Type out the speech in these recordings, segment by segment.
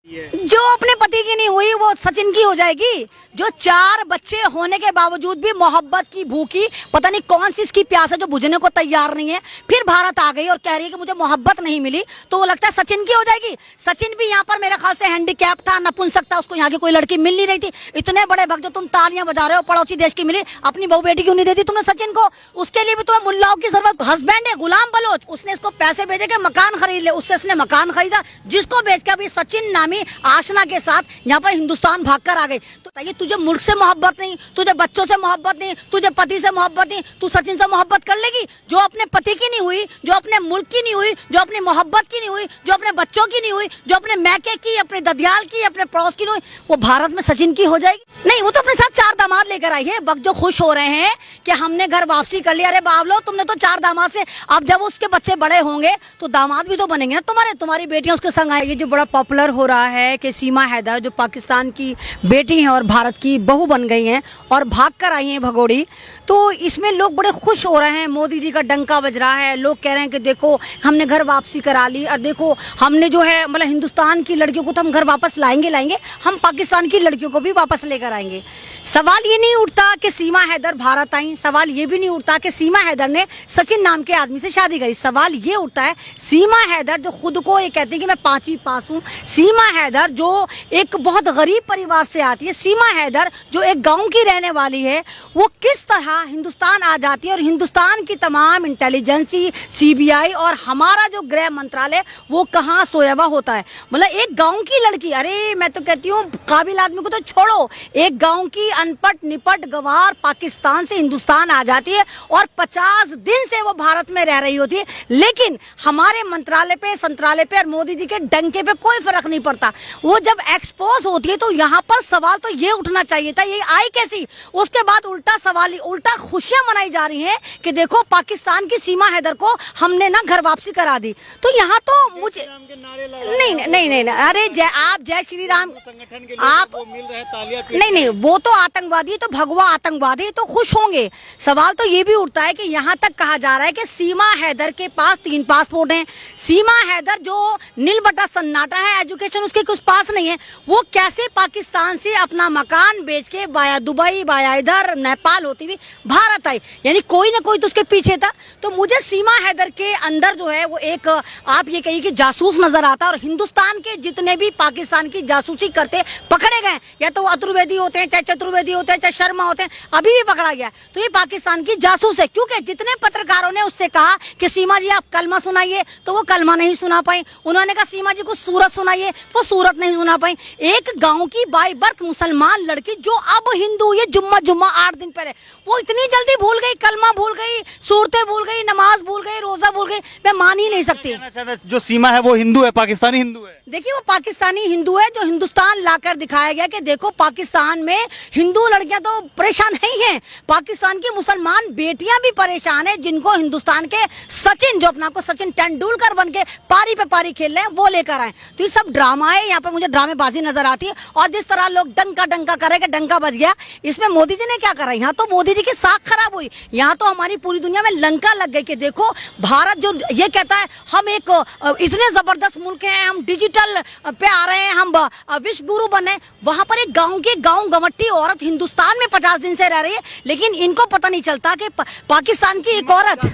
जो अपने पति की नहीं हुई वो सचिन की हो जाएगी। जो 4 बच्चे होने के बावजूद भी मोहब्बत की भूखी, पता नहीं कौन सी इसकी प्यास है जो बुझने को तैयार नहीं है, फिर भारत आ गई और कह रही है कि मुझे मोहब्बत नहीं मिली, तो वो लगता है सचिन की हो जाएगी। सचिन भी यहाँ पर मेरे ख्याल से हैंडीकैप था, नपुंसक था, उसको यहाँ की कोई लड़की मिल नहीं रही थी। इतने बड़े भक्त जो तुम तालियां बजा रहे हो, पड़ोसी देश की मिली, अपनी बहू बेटी क्यों नहीं देती तुमने सचिन को? उसके लिए भी तुम्हें मुल्लाओं की जरूरत। हस्बैंड है गुलाम बलोच, उसने इसको पैसे भेजे के मकान खरीद ले, उससे इसने मकान खरीदा, जिसको बेच के अभी सचिन नामी आशना के साथ यहाँ पर हिंदुस्तान भागकर आ गई। तो ये तुझे मुल्क से मोहब्बत नहीं, तुझे बच्चों से मोहब्बत नहीं, तुझे पति से मोहब्बत नहीं, तू सचिन से मोहब्बत कर लेगी? जो अपने पति की नहीं हुई, जो अपने मुल्क की नहीं हुई, जो अपनी मोहब्बत की नहीं हुई, जो अपने बच्चों की नहीं हुई, जो अपने मैके की, अपने ददियाल की, अपने पड़ोस की नहीं हुई, वो भारत में सचिन की हो जाएगी? नहीं, वो तो अपने साथ 4 दामाद लेकर आई है। बग जो खुश हो रहे हैं कि हमने घर वापसी कर लिया। अरे बावलो, तुमने तो 4 दामाद से, अब जब उसके बच्चे बड़े होंगे तो दामाद भी तो बनेंगे ना तुम्हारे, तुम्हारी बेटियां उसके संग आएगी। जो बड़ा पॉपुलर हो रहा है कि सीमा हैदर जो पाकिस्तान की बेटी हैं और भारत की बहू बन गई हैं और भाग कर आई हैं भगोड़ी, तो इसमें लोग बड़े खुश हो रहे हैं। मोदी जी का डंका बज रहा है, लोग कह रहे हैं कि देखो हमने घर वापसी करा ली, और देखो हमने जो है मतलब हिंदुस्तान की लड़कियों को तो हम घर वापस लाएंगे, हम पाकिस्तान की लड़कियों को भी वापस लेकर आएंगे। सवाल ये नहीं उठता कि सीमा हैदर भारत आई, सवाल ये भी नहीं उठता कि सीमा हैदर ने सचिन नाम के आदमी से शादी करी। सवाल ये उठता है सीमा हैदर जो खुद को ये कहती है कि मैं 5वीं पास हूँ, सीमा हैदर जो एक बहुत गरीब परिवार से आती है, सीमा हैदर जो एक गांव की रहने वाली है, वो किस तरह हिंदुस्तान आ जाती है और हिंदुस्तान की तमाम इंटेलिजेंसी, सीबीआई और हमारा जो गृह मंत्रालय वो कहाँ सोया हुआ होता है। मतलब एक गांव की लड़की, अरे मैं तो कहती हूँ काबिल आदमी को तो छोड़ो, एक गांव की अनपढ़ निपट गवार पाकिस्तान से हिंदुस्तान आ जाती है और 50 दिन से वो भारत में रह रही होती है, लेकिन हमारे मंत्रालय पे, संत्रालय पे और मोदी जी के डंके पे कोई फर्क नहीं पड़ता। वो जब एक्सपोज होती है तो यहाँ पर सवाल तो ये उठना चाहिए था, ये आई कैसी? उसके बाद उल्टा सवाल, उल्टा खुशियां मनाई जा रही हैं कि देखो पाकिस्तान की सीमा हैदर को हमने ना घर वापसी करा दी। तो यहाँ तो मुझे नहीं, अरे आप जय श्री राम आप नहीं, वो तो आतंकवादी, तो भगवा आतंकवादी, तो खुश होंगे। सवाल तो ये भी उठता है कि यहाँ तक कहा जा रहा है कि सीमा हैदर के पास 3 पासपोर्ट हैं। सीमा हैदर जो नील बटा सन्नाटा है, एजुकेशन उसके कुछ पास नहीं है, वो कैसे पाकिस्तान से अपना मकान बेच के बाया दुबई, बाया इधर नेपाल होती हुई भारत आई? यानी कोई ना कोई तो उसके पीछे था। तो मुझे सीमा हैदर के अंदर जो है वो एक, आप ये कहिए कि जासूस नजर आता है। और हिंदुस्तान के जितने भी पाकिस्तान की जासूसी करते पकड़े गए, या तो अतुर्वेदी होते हैं, चाहे चतुर्वेदी होते हैं, चाहे शर्मा होते हैं, अभी भी पकड़ा गया, तो ये पाकिस्तान की जासूस है। क्योंकि जितने पत्रकारों ने उससे कहा कि सीमा जी आप कलमा सुनाइए, तो वो कलमा नहीं सुना पाई। उन्होंने कहा सीमा जी को सूरत सुनाइए, वो सूरत नहीं सुना पाई। एक गांव की बाई बर्थ मुसलमान लड़की जो अब हिंदू, ये जुम्मा 8 दिन पहले, वो इतनी जल्दी भूल गई, कलमा भूल गई, सूरतें भूल गई, नमाज भूल गई, रोजा भूल गई। मैं मान ही नहीं सकती। जो सीमा है वो हिंदू है, पाकिस्तानी हिंदू है। देखिए वो पाकिस्तानी हिंदू है जो हिंदुस्तान लाकर दिखाया गया कि देखो पाकिस्तान में हिंदू लड़कियां तो परेशान नहीं हैं, पाकिस्तान की मुसलमान बेटियां भी परेशान हैं, जिनको हिंदुस्तान के सचिन, जो अपना को सचिन तेंदुलकर बन के पारी पे पारी खेल रहे हैं, वो लेकर आए। तो ये सब ड्रामा है, यहाँ पर मुझे ड्रामेबाजी नजर आती है। और जिस तरह लोग डंका करे कि डंका बज गया, इसमें मोदी जी ने क्या करा? यहाँ तो मोदी जी की साख खराब हुई, यहाँ तो हमारी पूरी दुनिया में लंका लग गई कि देखो भारत जो ये कहता है हम एक इतने जबरदस्त मुल्क हैं, हम डिजिटल पे आ रहे हैं, हम विश्व गुरु बने, वहां पर एक गांव गवट्टी औरत हिंदुस्तान में 50 दिन से रह रही है, लेकिन इनको पता नहीं चलता कि पाकिस्तान की एक औरत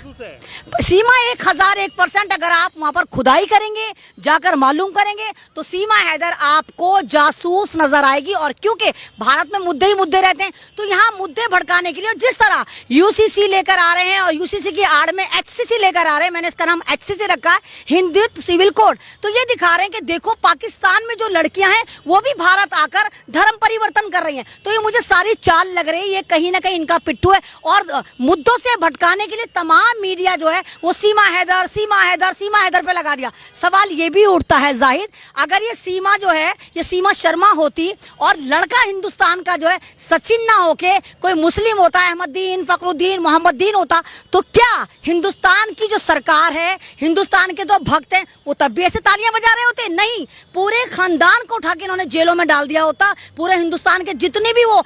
सीमा 1001% अगर आप वहां पर खुदाई करेंगे, जाकर मालूम करेंगे, तो सीमा हैदर आपको जासूस नजर आएगी। और क्योंकि भारत में मुद्दे ही मुद्दे रहते हैं, तो यहाँ मुद्दे भड़काने के लिए जिस तरह यूसीसी लेकर आ रहे हैं और यूसीसी की आड़ में एचसीसी लेकर आ रहे हैं, मैंने इसका नाम एचसीसी रखा है, हिंदुत्व सिविल कोड, तो ये दिखा रहे हैं कि देखो पाकिस्तान में जो लड़कियां हैं वो भी भारत आकर धर्म परिवर्तन कर रही हैं। तो ये मुझे सारी चाल लग रही है, ये कहीं ना कहीं इनका पिट्ठू है। और मुद्दों से भटकाने के लिए तमाम मीडिया जो है वो सीमा हैदर पे लगा दिया। सवाल ये भी उठता है जाहिद, अगर ये सीमा जो है ये सीमा शर्मा होती और लड़का हिंदुस्तान का जो है सचिन ना होके कोई मुस्लिम होता, अहमदुद्दीन, फखरुद्दीन, मोहम्मदीन होता, तो क्या हिंदुस्तान की जो सरकार है, हिंदुस्तान के जो भक्त हैं, वो तब भी ऐसे तालियां बजा रहे होते? नहीं, पूरे खानदान को उठा के इन्होंने जेलों में डाल दिया होता। पूरे हिंदुस्तान के जितने भी वो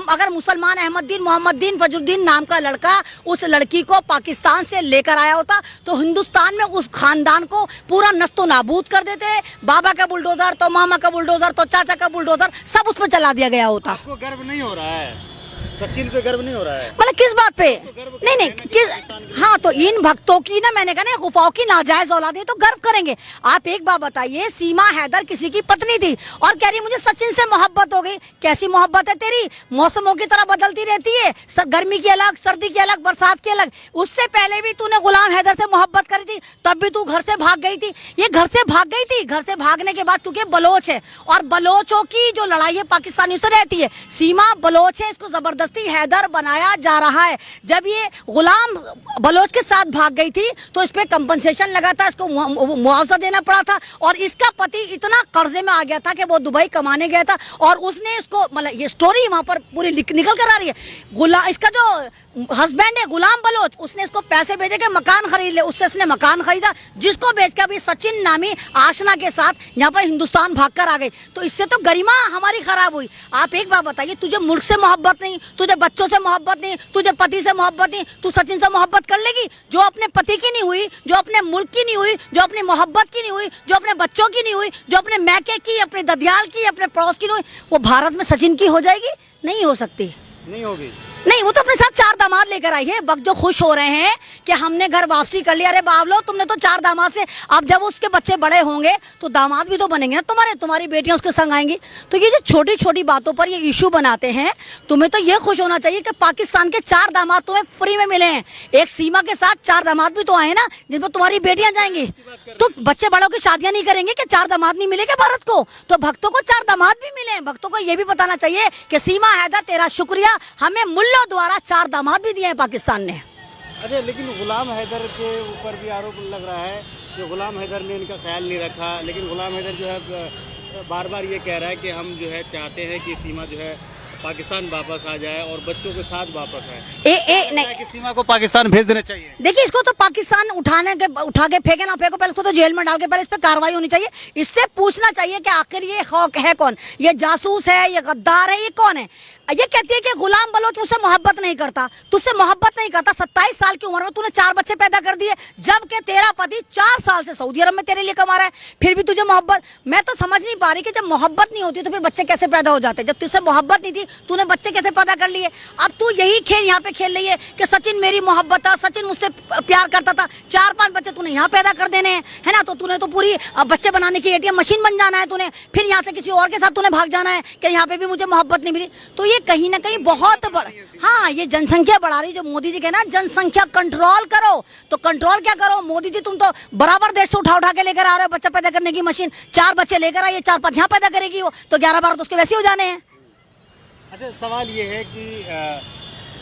अगर मुसलमान अहमदुद्दीन, मोहम्मदीन, फजरुद्दीन नाम का लड़का उस लड़की को पाकिस्तान से लेकर आया होता, तो हिंदुस्तान में उस खानदान को पूरा नस्तो नाबूद कर देते, बाबा का बुलडोजर बुलडोजर, तो मामा का बुलडोजर, तो चाचा का बुलडोजर, सब उस पर चला दिया गया होता। आपको गर्व नहीं हो रहा है? सचिन पे गर्व नहीं हो रहा है? मतलब किस बात पे? गर्व नहीं नहीं किस, हाँ तो इन भक्तों की ना, मैंने कहा ना, गुफाओं की नाजायज औलाद है तो गर्व करेंगे। आप एक बात बताइए, सीमा हैदर किसी की पत्नी थी और कह रही मुझे सचिन से मोहब्बत हो गई। कैसी मोहब्बत है तेरी? मौसमों की तरह बदलती रहती है, गर्मी की अलग, सर्दी की अलग, बरसात की अलग। उससे पहले भी तूने गुलाम हैदर से मोहब्बत करी थी, तब भी तू घर से भाग गई थी। ये घर से भाग गई थी, घर से भागने के बाद, क्योंकि बलोच है और बलोचों की जो लड़ाई है पाकिस्तानियों से रहती है। सीमा बलोच है, इसको जबरदस्ती हैदर बनाया जा रहा है। जब ये गुलाम बलोच के साथ भाग गई थी तो इस पे कंपनसेशन लगा था, इसको मुआवजा देना पड़ा था। और इसका पति इतना कर्जे में आ गया था कि वो दुबई कमाने गया था और उसने इसको, मतलब ये स्टोरी वहां पर पूरी निकल कर आ रही है। इसका जो हस्बैंड है गुलाम बलोच, उसने इसको पैसे भेजे कि मकान खरीद ले, उससे इसने मकान खरीदा, जिसको बेच के अभी सचिन नामी आशना के साथ यहाँ पर हिंदुस्तान भाग कर आ गई। तो इससे तो गरिमा हमारी खराब हुई। आप एक बात बताइए, तुझे मुल्क से मोहब्बत नहीं, तुझे बच्चों से मोहब्बत नहीं, तुझे पति से मोहब्बत नहीं, तू सचिन से मोहब्बत कर लेगी? जो अपने पति की नहीं हुई, जो अपने मुल्क की नहीं हुई, जो अपनी मोहब्बत की नहीं हुई, जो अपने बच्चों की नहीं हुई, जो अपने मैके की, अपने ददियाल की, अपने पड़ोस की नहीं हुई, वो भारत में सचिन की हो जाएगी? नहीं हो सकती, नहीं होगी। नहीं। वो तो अपने साथ 4 दामाद लेकर आई है। बक जो खुश हो रहे हैं कि हमने घर वापसी कर लिया। अरे बावलो, तुमने तो 4 दामाद से, अब जब उसके बच्चे बड़े होंगे तो दामाद भी तो बनेंगे ना तुम्हारे, तुम्हारी बेटियां उसके संग आएंगी। तो ये जो छोटी छोटी बातों पर ये इशू बनाते हैं, तुम्हें तो ये खुश होना चाहिए कि पाकिस्तान के 4 दामाद तुम्हें फ्री में मिले हैं। एक सीमा के साथ 4 दामाद भी तो आए ना, जिन पर तुम्हारी बेटियां जाएंगी। तो बच्चे बड़ों की शादियां नहीं करेंगे कि 4 दामाद नहीं मिलेंगे भारत को? तो भक्तों को 4 दामाद भी मिले। भक्तों को ये भी बताना चाहिए कि सीमा हैदर तेरा शुक्रिया, हमें मुल्लों द्वारा 4 दामाद भी दिए हैं पाकिस्तान ने। अच्छा, लेकिन गुलाम हैदर के ऊपर भी आरोप लग रहा है कि गुलाम हैदर ने इनका ख्याल नहीं रखा। लेकिन गुलाम हैदर जो है बार बार ये कह रहा है कि हम जो है चाहते हैं कि सीमा जो है पाकिस्तान वापस आ जाए और बच्चों के साथ वापस आए। नहीं कि सीमा को पाकिस्तान भेज देना चाहिए। देखिए, इसको तो पाकिस्तान उठा के फेंके ना फेंको, पहले इसको तो जेल में डाल के पहले इस पर कार्रवाई होनी चाहिए। इससे पूछना चाहिए कि आखिर ये है कौन? ये जासूस है, ये गद्दार है, ये कौन है? ये कहती है कि गुलाम बलोच मुझसे मोहब्बत नहीं करता, तुझसे मोहब्बत नहीं करता। 27 साल की उम्र में तूने 4 बच्चे पैदा कर दिए, जबकि तेरा पति 4 साल से सऊदी अरब में तेरे लिए कमा रहा है, फिर भी तुझे मोहब्बत। मैं तो समझ नहीं पा रही कि जब मोहब्बत नहीं होती तो फिर बच्चे कैसे पैदा हो जाते? जब तुझसे मोहब्बत नहीं थी, तूने बच्चे कैसे पैदा कर लिए? अब तू यही खेल यहाँ पे खेल रही है कि सचिन मेरी मोहब्बत था, सचिन मुझसे प्यार करता था। 4-5 बच्चे तूने यहाँ पैदा कर देने हैं, है ना? तो तूने तो पूरी बच्चे बनाने की ATM मशीन बन जाना है तूने, फिर यहाँ से किसी और के साथ तूने भाग जाना है कि यहाँ पे भी मुझे मोहब्बत नहीं मिली। तो ये कहीं ना कहीं बहुत बड़ा, हाँ, ये जनसंख्या बढ़ा रही, जो मोदी जी कहना जनसंख्या कंट्रोल करो, तो कंट्रोल क्या करो? मोदी जी, तुम तो बराबर देश से उठा के लेकर आ रहे हो बच्चा पैदा करने की मशीन। 4 बच्चे लेकर आइए, 4-5 यहाँ पैदा करेगी वो, तो 11-12 तो उसके वैसे हो जाने हैं। अच्छा, सवाल ये है कि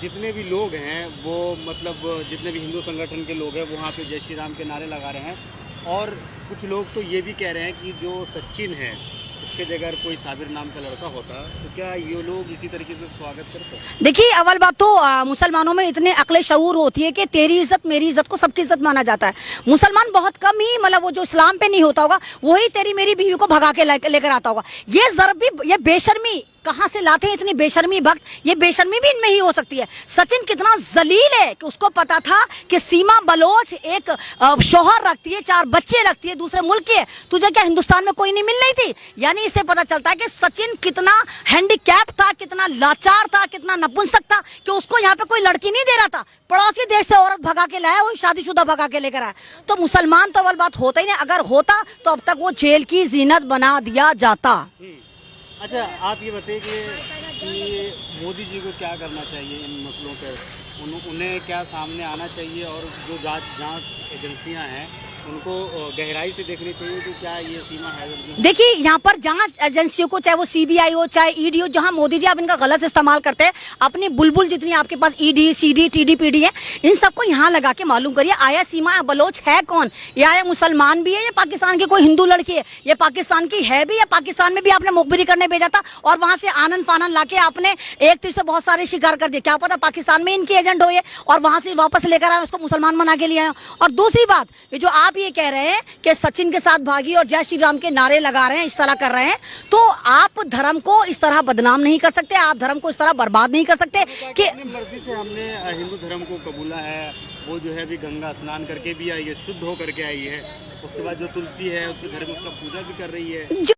जितने भी लोग हैं वो, मतलब जितने भी हिंदू संगठन के लोग हैं वो वहाँ पे जय श्री राम के नारे लगा रहे हैं, और कुछ लोग तो ये भी कह रहे हैं कि जो सचिन है उसके जगह कोई साबिर नाम का लड़का होता तो क्या ये लोग इसी तरीके से स्वागत करते? देखिए, अव्वल बात तो मुसलमानों में इतने अक्ल शऊर होती है कि तेरी इज्जत मेरी इज्जत को सबकी इज्जत माना जाता है। मुसलमान बहुत कम ही, मतलब वो जो इस्लाम पे नहीं होता होगा वही तेरी मेरी बीवी को भगा के लेकर आता होगा। ये ज़रबी, ये बेशर्मी कहाँ से लाते हैं इतनी बेशर्मी भक्त? ये बेशर्मी भी इनमें ही हो सकती है। सचिन कितना जलील है कि उसको पता था कि सीमा बलोच एक शौहर रखती है, 4 बच्चे रखती है, दूसरे मुल्क की है, तुझे क्या हिंदुस्तान में कोई नहीं मिल रही थी? यानी इससे पता चलता है कि सचिन कितना हैंडीकैप था, कितना लाचार था, कितना नपुंसक था कि उसको यहाँ पे कोई लड़की नहीं दे रहा था। पड़ोसी देश से औरत भगा के लाया, वो शादीशुदा भगा के लेकर आया। तो मुसलमान तो अव्वल बात होता ही नहीं, अगर होता तो अब तक वो जेल की जीनत बना दिया जाता। अच्छा, आप ये बताइए कि मोदी जी को क्या करना चाहिए इन मसलों पर? उन्हें क्या सामने आना चाहिए, और जो जांच एजेंसियां हैं उनको गहराई से देखनी चाहिए कि क्या ये सीमा है? देखिए, यहाँ पर जांच एजेंसियों को, चाहे वो CBI हो चाहे ED हो, जहाँ मोदी जी आप इनका गलत इस्तेमाल करते हैं, अपनी बुलबुल जितनी आपके पास ED CD TD PD है, इन सबको यहाँ लगा के मालूम करिए आया सीमा बलोच है कौन, या आया मुसलमान भी है, या पाकिस्तान की कोई हिंदू लड़की है, ये पाकिस्तान की है भी, या पाकिस्तान में भी आपने मुखबिरी करने भेजा था और वहाँ से आनन फानन ला के आपने एक तीर से बहुत सारे शिकार कर दिए। क्या पता पाकिस्तान में इनकी एजेंट हो ये, और वहाँ से वापस लेकर आए, उसको मुसलमान बना के लिए आए। और दूसरी बात, ये जो आप ये कह रहे हैं कि सचिन के साथ भागी और जय श्री राम के नारे लगा रहे हैं, इस तरह कर रहे हैं, तो आप धर्म को इस तरह बदनाम नहीं कर सकते, आप धर्म को इस तरह बर्बाद नहीं कर सकते कि अपनी मर्जी से हमने हिंदू धर्म को कबूला है। वो जो है अभी गंगा स्नान करके भी आई है, शुद्ध होकर के आई है। उसके बाद जो तुलसी है उसके घर में उसका पूजा भी कर रही है।